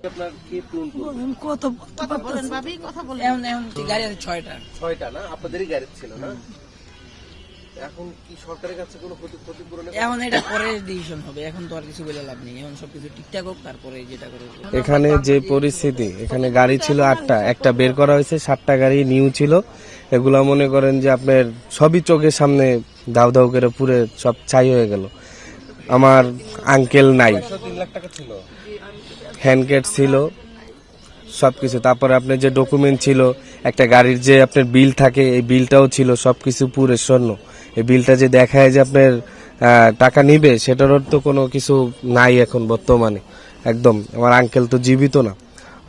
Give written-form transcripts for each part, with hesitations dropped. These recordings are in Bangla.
আপনার কি পূরণ করবে? কত বলেন ভাবি, কথা বলেন। এখন গাড়ি আছে 6টা না? আপনাদেরই গাড়ি ছিল না? এখন কি সরকারের কাছে কোনো ক্ষতিপূরণ? এখন এটা পরে ডিসিশন হবে, এখন তো আর কিছু বলে লাভ নেই। এখন সবকিছু ঠিকঠাক হোক, তারপরে যেটা করে। এখানে যে পরিস্থিতি, এখানে গাড়ি ছিল 8টা, একটা বের করা হয়েছে, 7টা গাড়ি নিউ ছিল। এগুলা মনে করেন যে আপনার সবই চোখের সামনে দাউ দাউ করে পুরে সব ছাই হয়ে গেল। আমার আঙ্কেল নাই, 3 লাখ টাকা ছিল, হ্যান্ডকেট ছিল, সবকিছু। তারপরে আপনার যে ডকুমেন্ট ছিল, একটা গাড়ির যে আপনার বিল থাকে, এই বিলটাও ছিল, সবকিছু পুরো স্বর্ণ। এই বিলটা যে দেখায় যে আপনার টাকা নিবে, সেটারও তো কোনো কিছু নাই এখন বর্তমানে। একদম আমার আঙ্কেল তো জীবিত না,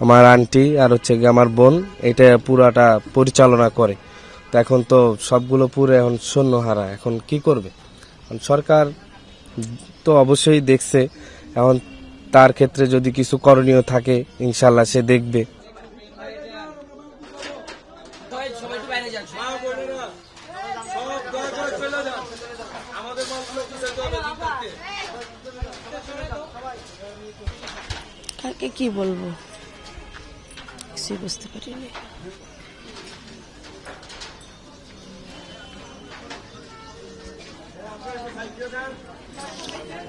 আমার আন্টি আর হচ্ছে গিয়ে আমার বোন এটা পুরাটা পরিচালনা করে। তো এখন তো সবগুলো পুরো এখন শূন্য হারা। এখন কি করবে সরকার? তো অবশ্যই দেখছে, এখন তার ক্ষেত্রে যদি কিছু করণীয় থাকে ইনশাল্লাহ সে দেখবে। কাকে কি বলবো, কিছু বুঝতে পারিনি।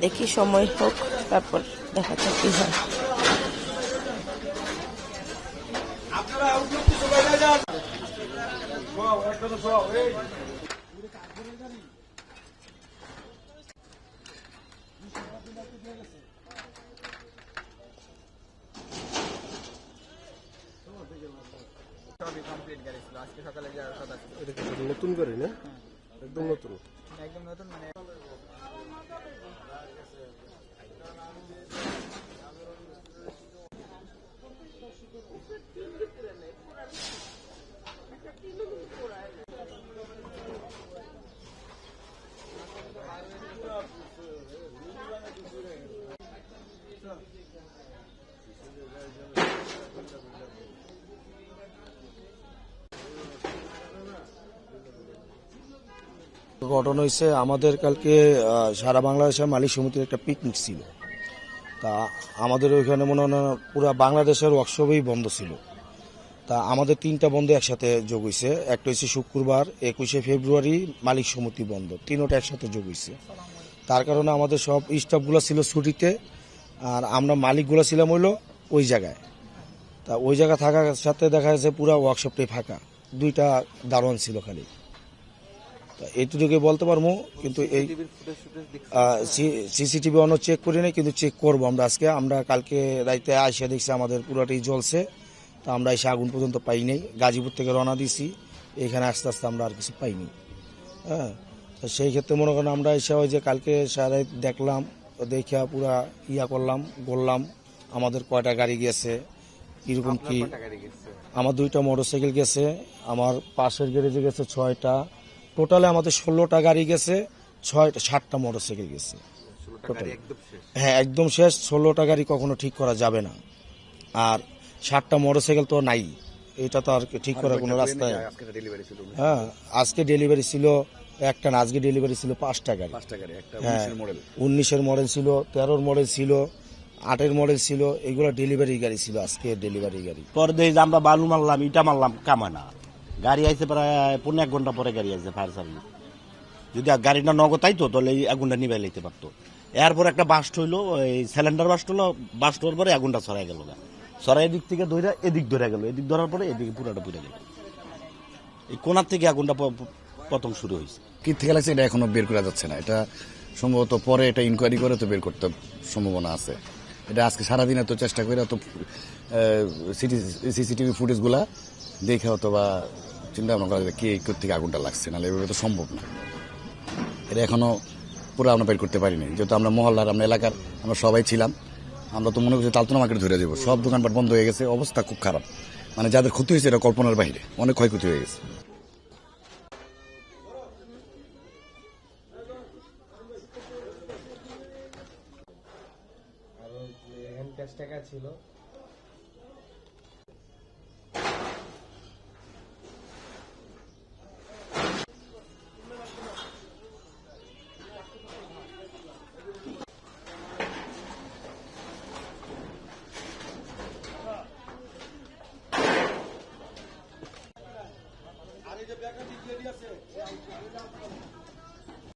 দেখি সময় হোক, তারপর দেখা যাক কি হয়। নতুন গাড়ি না? একদম নতুন। ঘটনা হয়েছে আমাদের কালকে সারা বাংলাদেশের মালিক সমিতির একটা পিকনিক ছিল। তা আমাদের ওইখানে মনে হয় পুরো বাংলাদেশের ওয়ার্কশপই বন্ধ ছিল। তা আমাদের 3টা বন্ধ একসাথে যোগ হয়েছে। একটা হচ্ছে শুক্রবার 21শে ফেব্রুয়ারি মালিক সমিতি বন্ধ, 3টা একসাথে যোগ হয়েছে। তার কারণে আমাদের সব স্টাফগুলো ছিল ছুটিতে, আর আমরা মালিকগুলো ছিলাম হইলো ওই জায়গায়। তা ওই জায়গা থাকার সাথে দেখা যাচ্ছে পুরো ওয়ার্কশপটাই ফাঁকা, 2টা দারোয়ান ছিল খালি। এইটুকুই বলতে পারবো। কিন্তু এই সিসিটিভি অন্য চেক করি নাই, কিন্তু চেক করবো আমরা আজকে। আমরা কালকে রাইতে আইসা দেখছি আমাদের পুরাটাই জ্বলছে। তো আমরা এসে আগুন পর্যন্ত পাই নাই। গাজীপুর থেকে রওনা দিছি, এখানে আস্তে আস্তে আমরা আর কিছু পাইনি। হ্যাঁ, তো সেই ক্ষেত্রে মনে করেন আমরা এসে ওই যে কালকে সারা দেখলাম, দেখে পুরা করলাম, বললাম আমাদের কয়টা গাড়ি গেছে, কিরকম কি। আমার 2টা মোটরসাইকেল গেছে, আমার পাশের গ্যারেজে গেছে 6টা। টোটালে আমাদের 16টা গাড়ি গেছে, 7টা মোটরসাইকেল গেছে টোটাল। হ্যাঁ, একদম শেষ। 16টা গাড়ি কখনো ঠিক করা যাবে না, আর 7টা মোটরসাইকেল তো নাই। এটা তো আর ঠিক করার কোনো রাস্তায়। হ্যাঁ, আজকে ডেলিভারি ছিল একটা না, আজকে ডেলিভারি ছিল 5টা গাড়ি। হ্যাঁ, 19-এর মডেল ছিল, 13-র মডেল ছিল, 8-এর মডেল ছিল। এগুলো ডেলিভারি গাড়ি ছিল, আজকে ডেলিভারি গাড়ি। পরে দেখি আমরা বালু মারলাম, ইটা মারলাম, কামানা গাড়ি আইছে প্রায় 1.5 ঘন্টা পরে গাড়ি আইছে ফায়ার সার্ভিস। যদি গাড়িটা নগতাইতো তাহলে এই আগুনটা নিভাই লাইতে পারতো। এরপর একটা বাস্ট হইলো, এই সিলিন্ডার বাস্ট হলো, বাস্ট হওয়ার পরে আগুনটা ছড়াই গেল। ছড়াই এদিক থেকে ধরে এদিক ধরে গেল, এদিক ধরার পরে এদিকে পুরাটা পুড়ে গেল। এই কোনার থেকে আগুনটা প্রথম শুরু হয়েছে। কি থেকে লাগছে এটা এখনো বের করা যাচ্ছে না। এটা সম্ভবত পরে এটা ইনকোয়ারি করে তো বের করতে সম্ভাবনা আছে। এটা আজকে সারাদিন এত চেষ্টা করে, এত সিসিটিভি ফুটেজগুলা দেখে হতো বা চিন্তা ভাবনা করা কি থেকে আগুনটা লাগছে, নাহলে এভাবে তো সম্ভব না। এটা এখনো পুরো আমরা বের করতে পারিনি, যেহেতু আমরা মহল্লার, আমরা এলাকার, আমরা সবাই ছিলাম। আমরা তো মনে করছি তালতনা মার্কেট ধরে যাবো, সব দোকানপাট বন্ধ হয়ে গেছে, অবস্থা খুব খারাপ। মানে যাদের ক্ষতি হয়েছে এটা কল্পনার বাইরে, অনেক ক্ষয়ক্ষতি হয়ে গেছে। টাকা ছিল। এই যে ব্যাগটা ঠিক রেডি আছে